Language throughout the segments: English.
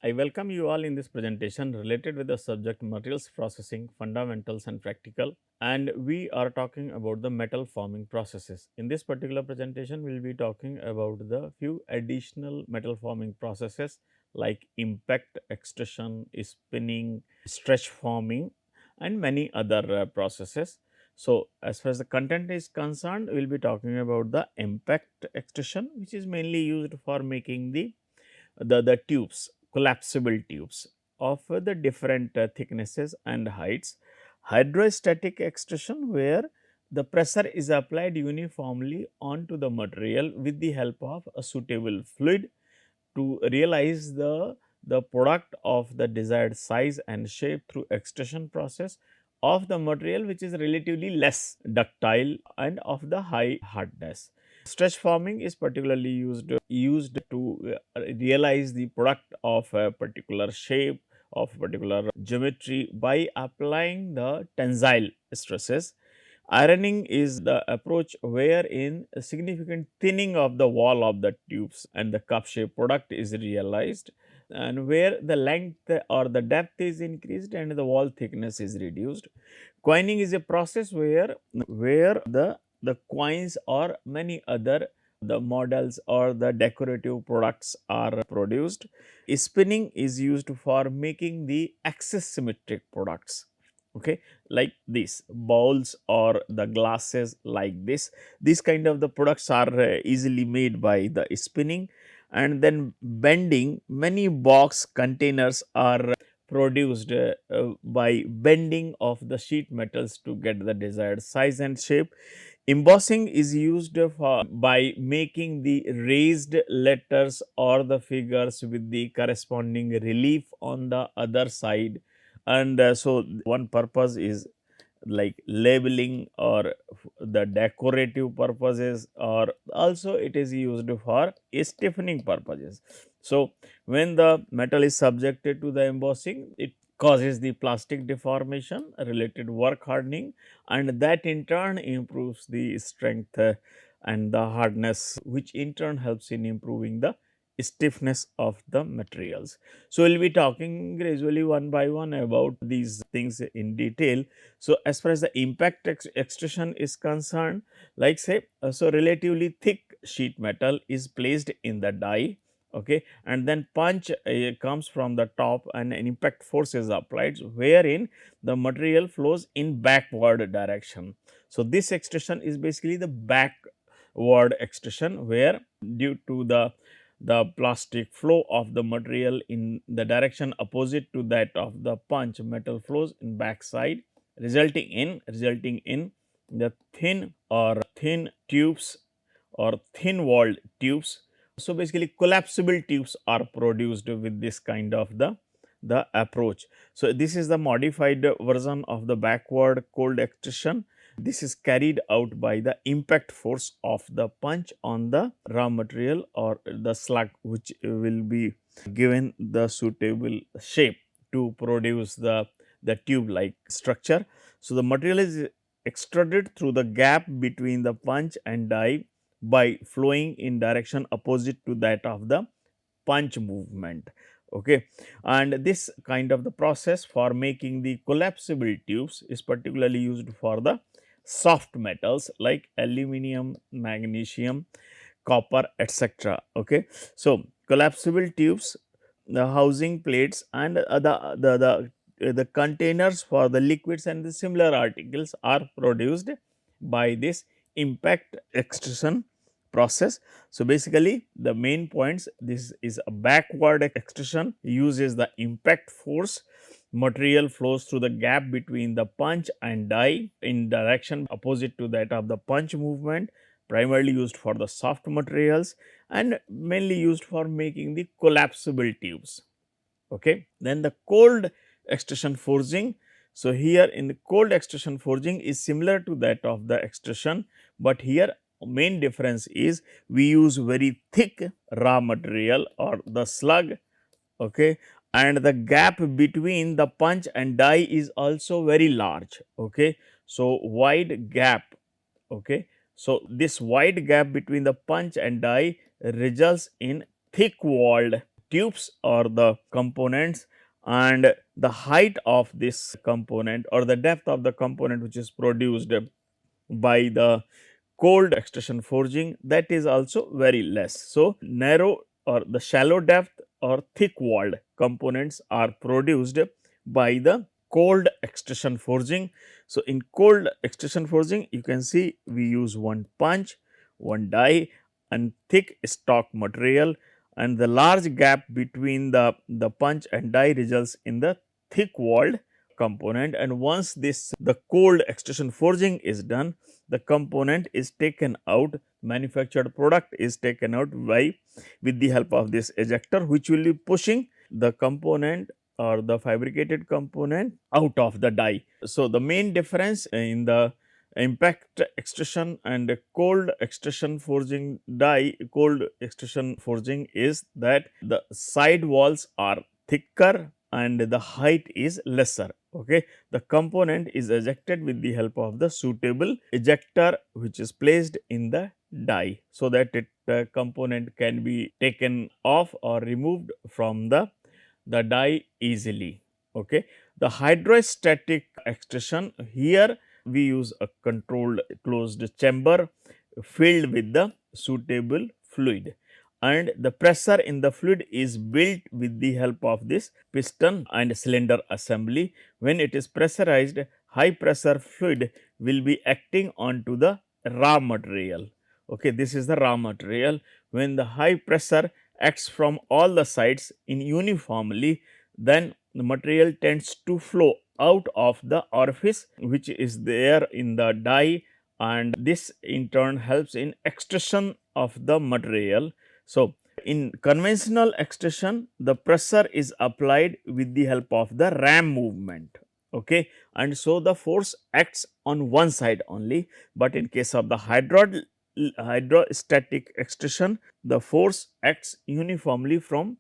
I welcome you all in this presentation related with the subject materials processing, fundamentals and practical, and we are talking about the metal forming processes. In this particular presentation, we will be talking about the few additional metal forming processes like impact, extrusion, spinning, stretch forming and many other processes. So, as far as the content is concerned, we will be talking about the impact extrusion, which is mainly used for making the tubes, collapsible tubes of the different thicknesses and heights. Hydrostatic extrusion, where the pressure is applied uniformly onto the material with the help of a suitable fluid to realize the product of the desired size and shape through extrusion process of the material, which is relatively less ductile and of the high hardness. Stretch forming is particularly used to realize the product of a particular shape, of particular geometry by applying the tensile stresses. Ironing is the approach wherein a significant thinning of the wall of the tubes and the cup shape product is realized, and where the length or the depth is increased and the wall thickness is reduced. Coining is a process where the coins or many other the models or the decorative products are produced. Spinning is used for making the axis symmetric products, okay, like this bowls or the glasses like this. These kind of the products are easily made by the spinning. And then bending, many box containers are produced by bending of the sheet metals to get the desired size and shape. Embossing is used for by making the raised letters or the figures with the corresponding relief on the other side. And so one purpose is like labeling or the decorative purposes, or also it is used for stiffening purposes. So, when the metal is subjected to the embossing, it causes the plastic deformation, related work hardening, and that in turn improves the strength and the hardness, which in turn helps in improving the stiffness of the materials. So, we will be talking gradually one by one about these things in detail. So, as far as the impact extrusion is concerned, like say, so relatively thick sheet metal is placed in the die, okay, and then punch comes from the top and an impact force is applied, wherein the material flows in backward direction. So, this extrusion is basically the backward extrusion, where due to the plastic flow of the material in the direction opposite to that of the punch, metal flows in backside, resulting in the thin tubes or thin walled tubes. So, basically collapsible tubes are produced with this kind of the approach. So, this is the modified version of the backward cold extrusion. This is carried out by the impact force of the punch on the raw material or the slug, which will be given the suitable shape to produce the tube like structure. So, the material is extruded through the gap between the punch and die by flowing in direction opposite to that of the punch movement, okay. And this kind of the process for making the collapsible tubes is particularly used for the soft metals like aluminum, magnesium, copper, etc. Okay. So, collapsible tubes, the housing plates and the containers for the liquids and the similar articles are produced by this impact extrusion process. So, basically the main points, this is a backward extrusion, uses the impact force, material flows through the gap between the punch and die in direction opposite to that of the punch movement, primarily used for the soft materials and mainly used for making the collapsible tubes. Okay. Then the cold extrusion forging. So, here in the cold extrusion forging is similar to that of the extrusion, but here main difference is we use very thick raw material or the slug, okay, and the gap between the punch and die is also very large, okay. So, wide gap, okay. So, this wide gap between the punch and die results in thick walled tubes or the components, and the height of this component or the depth of the component which is produced by the cold extrusion forging, that is also very less. So, narrow or the shallow depth or thick walled components are produced by the cold extrusion forging. So, in cold extrusion forging you can see we use one punch, one die and thick stock material, and the large gap between the punch and die results in the thick walled component. And once this the cold extrusion forging is done, the component is taken out, manufactured product is taken out by with the help of this ejector, which will be pushing the component or the fabricated component out of the die. So, the main difference in the impact extrusion and cold extrusion forging die, cold extrusion forging is that the side walls are thicker and the height is lesser. Okay. The component is ejected with the help of the suitable ejector which is placed in the die, so that the component can be taken off or removed from the die easily. Okay. The hydrostatic extrusion, here we use a controlled closed chamber filled with the suitable fluid, and the pressure in the fluid is built with the help of this piston and cylinder assembly. When it is pressurized, high pressure fluid will be acting onto the raw material. Okay, this is the raw material. When the high pressure acts from all the sides in uniformly, then the material tends to flow out of the orifice which is there in the die, and this in turn helps in extrusion of the material. So, in conventional extrusion, the pressure is applied with the help of the ram movement. Okay, and so the force acts on one side only, but in case of the hydrostatic extrusion, the force acts uniformly from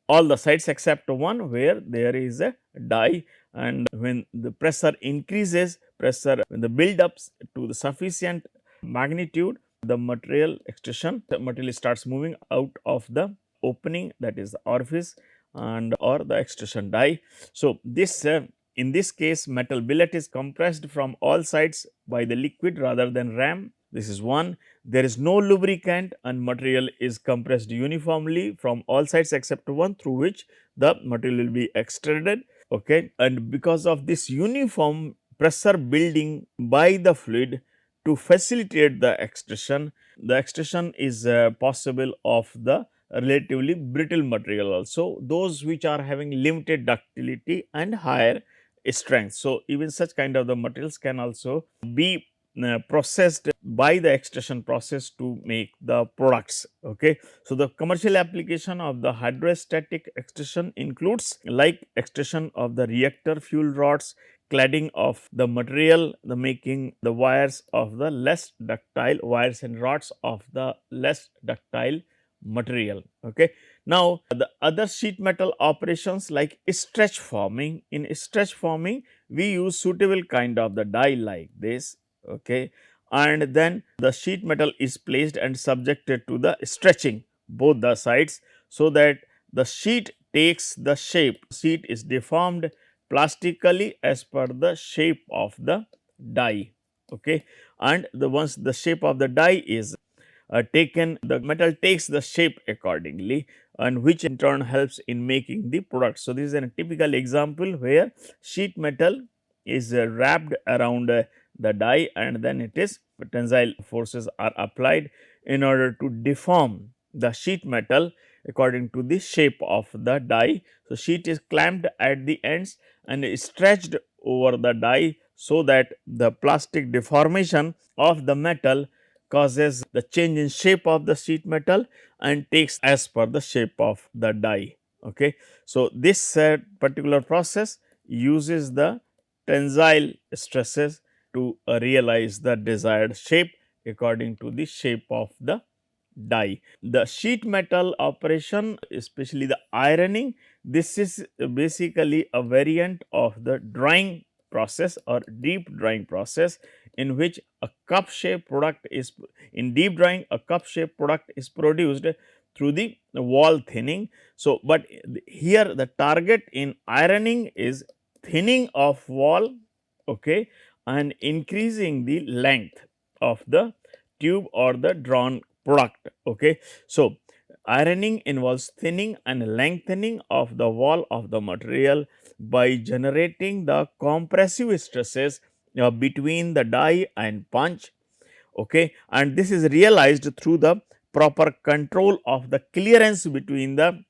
all the sides except one where there is a die, and when the pressure increases, pressure when the build ups to the sufficient magnitude, the material extrusion, the material starts moving out of the opening, that is the orifice and or the extrusion die. So, this in this case metal billet is compressed from all sides by the liquid rather than ram. This is one. There is no lubricant and material is compressed uniformly from all sides except one, through which the material will be extruded. Okay. And because of this uniform pressure building by the fluid to facilitate the extrusion is possible of the relatively brittle material also, those which are having limited ductility and higher strength. So, even such kind of the materials can also be processed by the extrusion process to make the products. Okay. So, the commercial application of the hydrostatic extrusion includes like extrusion of the reactor fuel rods, cladding of the material, the making the wires of the less ductile wires and rods of the less ductile material. Okay. Now, the other sheet metal operations like stretch forming. In stretch forming, we use suitable kind of the die like this. Okay. And then the sheet metal is placed and subjected to the stretching both the sides, so that the sheet takes the shape. Sheet is deformed plastically as per the shape of the die. Okay. And the once the shape of the die is taken, the metal takes the shape accordingly, and which in turn helps in making the product. So, this is a typical example where sheet metal is wrapped around the die, and then it is tensile forces are applied in order to deform the sheet metal according to the shape of the die. So, sheet is clamped at the ends and is stretched over the die, so that the plastic deformation of the metal causes the change in shape of the sheet metal and takes as per the shape of the die. Okay. So, this particular process uses the tensile stresses to realize the desired shape according to the shape of the die. The sheet metal operation, especially the ironing, this is basically a variant of the drying process or deep drying process, in which a cup shape product is in deep drying, a cup shape product is produced through the wall thinning. So, but here the target in ironing is thinning of wall, okay, and increasing the length of the tube or the drawn product. Okay. So, ironing involves thinning and lengthening of the wall of the material by generating the compressive stresses between the die and punch, okay, and this is realized through the proper control of the clearance between the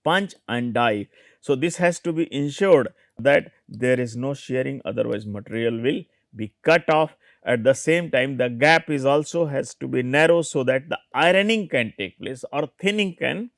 punch and die. So, this has to be ensured that there is no shearing, otherwise material will be cut off. At the same time, the gap is also has to be narrow, so that the ironing can take place or thinning can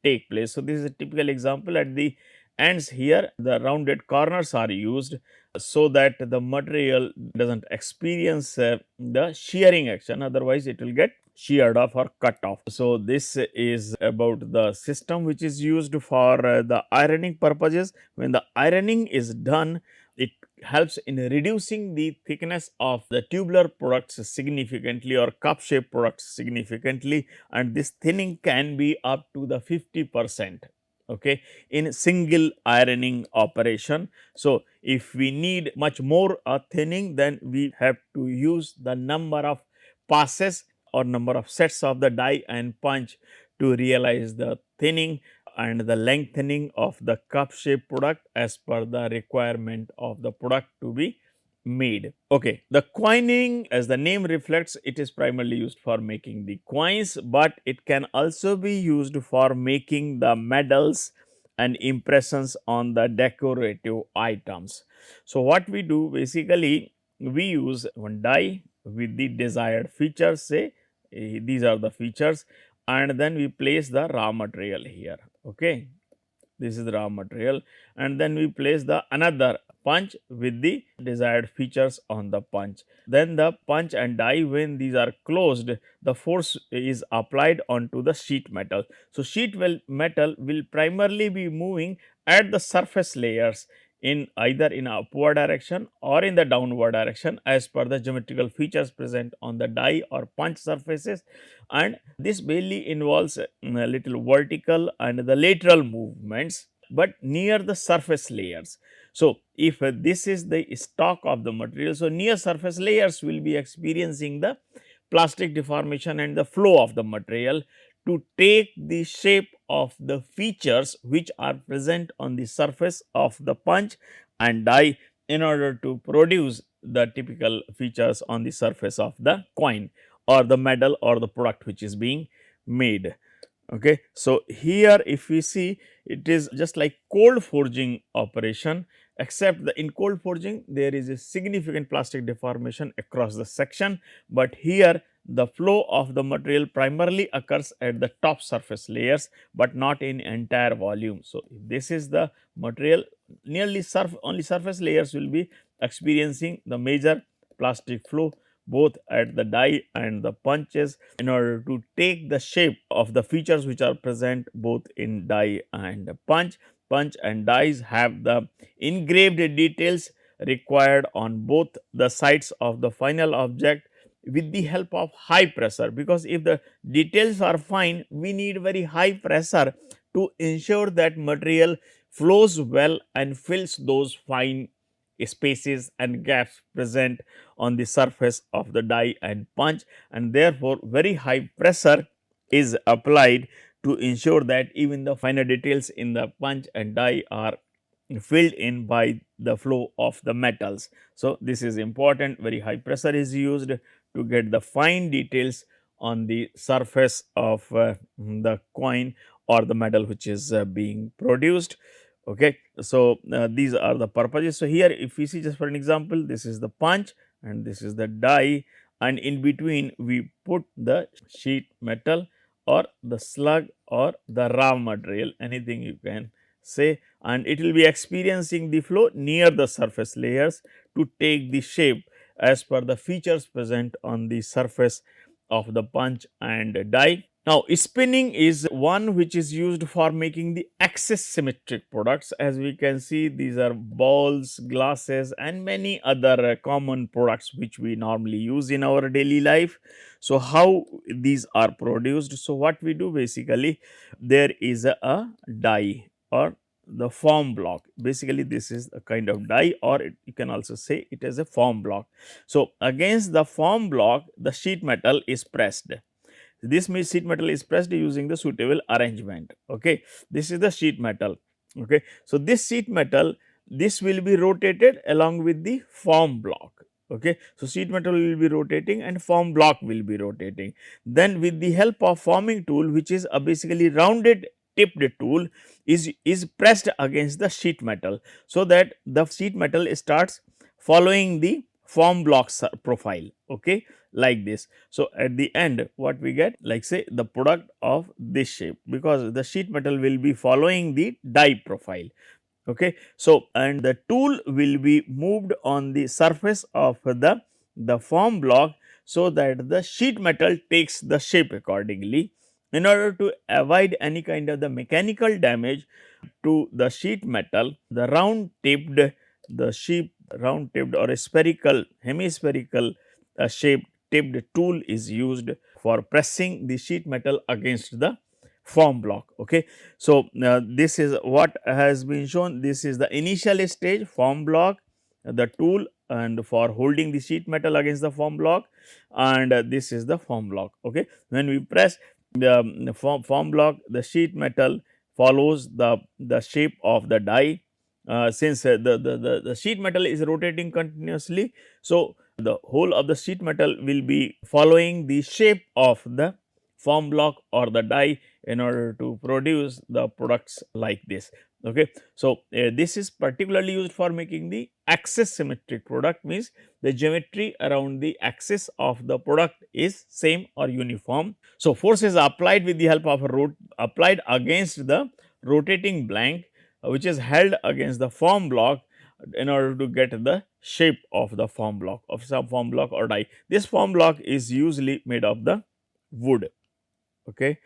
take place. So, this is a typical example. At the ends here, the rounded corners are used so that the material does not experience the shearing action, otherwise it will get sheared off or cut off. So, this is about the system which is used for the ironing purposes. When the ironing is done, it helps in reducing the thickness of the tubular products significantly or cup shaped products significantly, and this thinning can be up to the 50%, okay, in single ironing operation. So, if we need much more thinning, then we have to use the number of passes or number of sets of the die and punch to realize the thinning and the lengthening of the cup shaped product as per the requirement of the product to be made. Okay. The coining, as the name reflects, it is primarily used for making the coins, but it can also be used for making the medals and impressions on the decorative items. So, what we do basically, we use one die with the desired features, say these are the features, and then we place the raw material here. Okay. This is the raw material, and then we place the another punch with the desired features on the punch. Then the punch and die, when these are closed, the force is applied onto the sheet metal. So, metal will primarily be moving at the surface layers in either in upward direction or in the downward direction as per the geometrical features present on the die or punch surfaces, and this mainly involves a little vertical and the lateral movements, but near the surface layers. So, if this is the stock of the material, so near surface layers will be experiencing the plastic deformation and the flow of the material to take the shape of the features which are present on the surface of the punch and die in order to produce the typical features on the surface of the coin or the medal or the product which is being made. Okay. So, here if we see, it is just like cold forging operation, except the in cold forging there is a significant plastic deformation across the section, but here the flow of the material primarily occurs at the top surface layers, but not in entire volume. So, if this is the material, nearly only surface layers will be experiencing the major plastic flow both at the die and the punches in order to take the shape of the features which are present both in die and punch. Punch and dies have the engraved details required on both the sides of the final object with the help of high pressure, because if the details are fine, we need very high pressure to ensure that material flows well and fills those fine spaces and gaps present on the surface of the die and punch, and therefore, very high pressure is applied to ensure that even the finer details in the punch and die are filled in by the flow of the metals. So, this is important, very high pressure is used to get the fine details on the surface of the coin or the metal which is being produced. Okay. So, these are the purposes. So, here if we see, just for an example, this is the punch and this is the die, and in between we put the sheet metal or the slug or the raw material, anything you can say, and it will be experiencing the flow near the surface layers to take the shape as per the features present on the surface of the punch and die. Now, spinning is one which is used for making the axis symmetric products. As we can see, these are balls, glasses, and many other common products which we normally use in our daily life. So, how these are produced? So, what we do basically, there is a die or the form block. Basically, this is a kind of die, or you can also say it is a form block. So, against the form block, the sheet metal is pressed. This means sheet metal is pressed using the suitable arrangement. Okay, this is the sheet metal. Okay, so this sheet metal, this will be rotated along with the form block. Okay, so sheet metal will be rotating and form block will be rotating. Then with the help of forming tool, which is a basically rounded tipped tool, is pressed against the sheet metal, so that the sheet metal starts following the form blocks profile. Okay, like this. So, at the end what we get, like say the product of this shape, because the sheet metal will be following the die profile. Okay. So, and the tool will be moved on the surface of the form block, so that the sheet metal takes the shape accordingly. In order to avoid any kind of the mechanical damage to the sheet metal, the round tipped or a spherical hemispherical shaped tipped tool is used for pressing the sheet metal against the form block. Okay. So, this is what has been shown. This is the initial stage, form block, the tool, and for holding the sheet metal against the form block, and this is the form block. Okay. When we press the form block, the sheet metal follows the shape of the die. Since the sheet metal is rotating continuously, so the whole of the sheet metal will be following the shape of the form block or the die in order to produce the products like this. Okay. So, this is particularly used for making the axis symmetric product, means the geometry around the axis of the product is same or uniform. So, force is applied with the help of a applied against the rotating blank, which is held against the form block in order to get the shape of the form block, of some form block or die. This form block is usually made of the wood. Okay.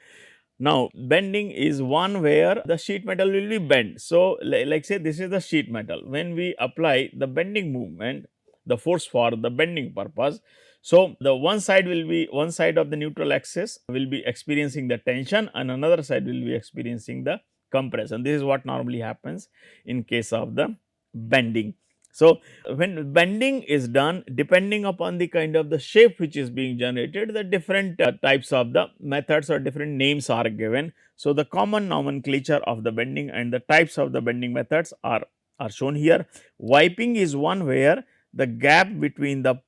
Now, bending is one where the sheet metal will be bent. So, like say this is the sheet metal. When we apply the bending movement, the force for the bending purpose, so the one side will be, one side of the neutral axis will be experiencing the tension and another side will be experiencing the compression. This is what normally happens in case of the bending. So, when bending is done, depending upon the kind of the shape which is being generated, the different types of the methods or different names are given. So, the common nomenclature of the bending and the types of the bending methods are shown here. Wiping is one where the gap between the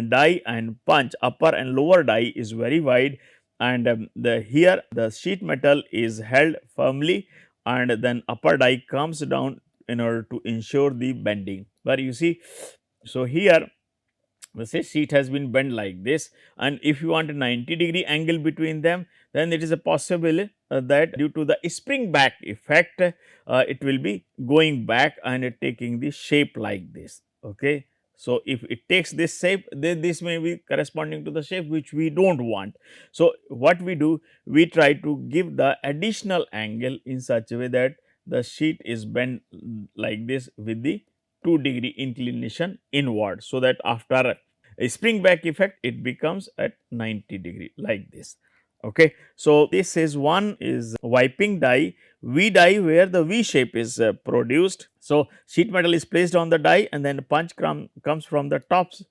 die and punch, upper and lower die, is very wide, and the here the sheet metal is held firmly, and then upper die comes down in order to ensure the bending. Where you see, so here let's say sheet has been bent like this, and if you want a 90-degree angle between them, then it is a possible that due to the spring back effect, it will be going back and taking the shape like this. Okay. So, if it takes this shape, then this may be corresponding to the shape which we do not want. So, what we do, we try to give the additional angle in such a way that the sheet is bent like this with the 2-degree inclination inward, so that after a spring back effect it becomes at 90-degree like this. Okay. So, this is one is wiping die, V die, where the V shape is produced. So, sheet metal is placed on the die and then punch comes from the tops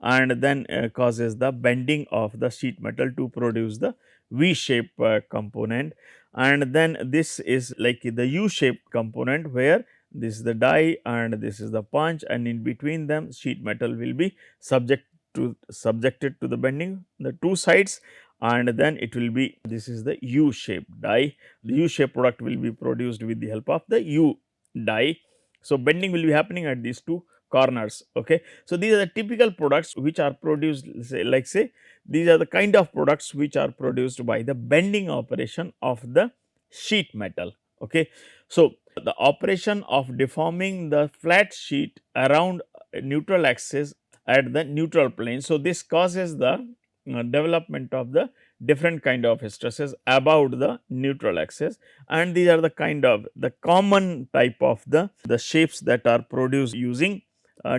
and then causes the bending of the sheet metal to produce the V shape component, and then this is like the U shaped component, where this is the die and this is the punch, and in between them sheet metal will be subjected to the bending, the two sides, and then it will be, this is the U shaped die. The U shaped product will be produced with the help of the U die. So, bending will be happening at these two corners. Okay. So, these are the typical products which are produced, say, like say these are the kind of products which are produced by the bending operation of the sheet metal. Okay. So, the operation of deforming the flat sheet around neutral axis at the neutral plane. So, this causes the development of the different kind of stresses about the neutral axis, and these are the kind of the common type of the shapes that are produced using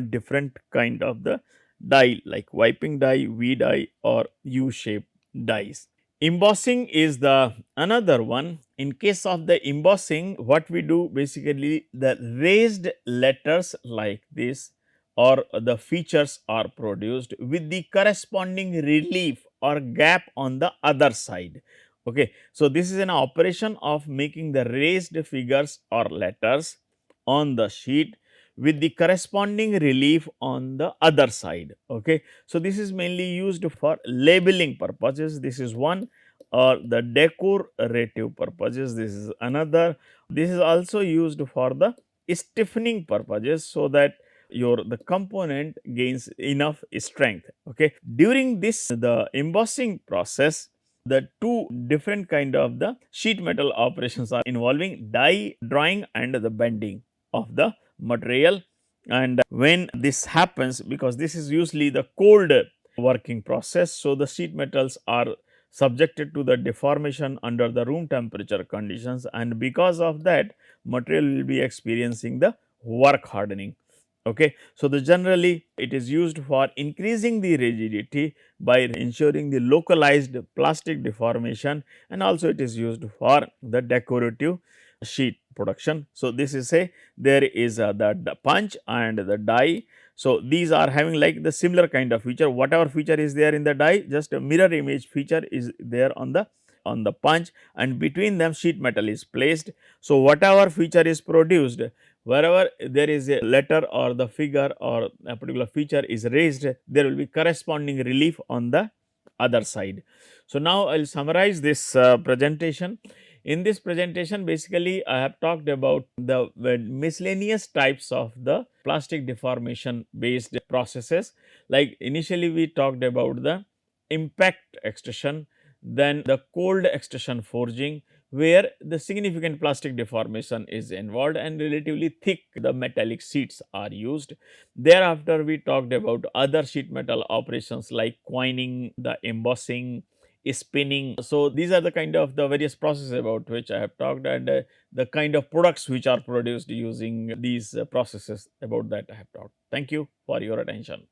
different kind of the die like wiping die, V die or U shape dies. Embossing is the another one. In case of the embossing, what we do basically the raised letters like this or the features are produced with the corresponding relief or gap on the other side. Okay. So, this is an operation of making the raised figures or letters on the sheet with the corresponding relief on the other side. Okay. So, this is mainly used for labeling purposes. This is one, or the decorative purposes. This is another. This is also used for the stiffening purposes, so that your the component gains enough strength. Okay. During this the embossing process, the two different kind of the sheet metal operations are involving die drawing and the bending of the material. And when this happens, because this is usually the cold working process, so the sheet metals are subjected to the deformation under the room temperature conditions, and because of that material will be experiencing the work hardening. Okay. So, the generally it is used for increasing the rigidity by ensuring the localized plastic deformation, and also it is used for the decorative sheet production. So, this is a there is the punch and the die. So, these are having like the similar kind of feature, whatever feature is there in the die, just a mirror image feature is there on the punch, and between them sheet metal is placed. So, whatever feature is produced, wherever there is a letter or the figure or a particular feature is raised, there will be corresponding relief on the other side. So, now I will summarize this presentation. In this presentation, basically I have talked about the miscellaneous types of the plastic deformation based processes. Like initially we talked about the impact extrusion, then the cold extrusion forging, where the significant plastic deformation is involved and relatively thick the metallic sheets are used. Thereafter, we talked about other sheet metal operations like coining, the embossing, spinning. So, these are the kind of the various processes about which I have talked, and the kind of products which are produced using these processes, about that I have talked. Thank you for your attention.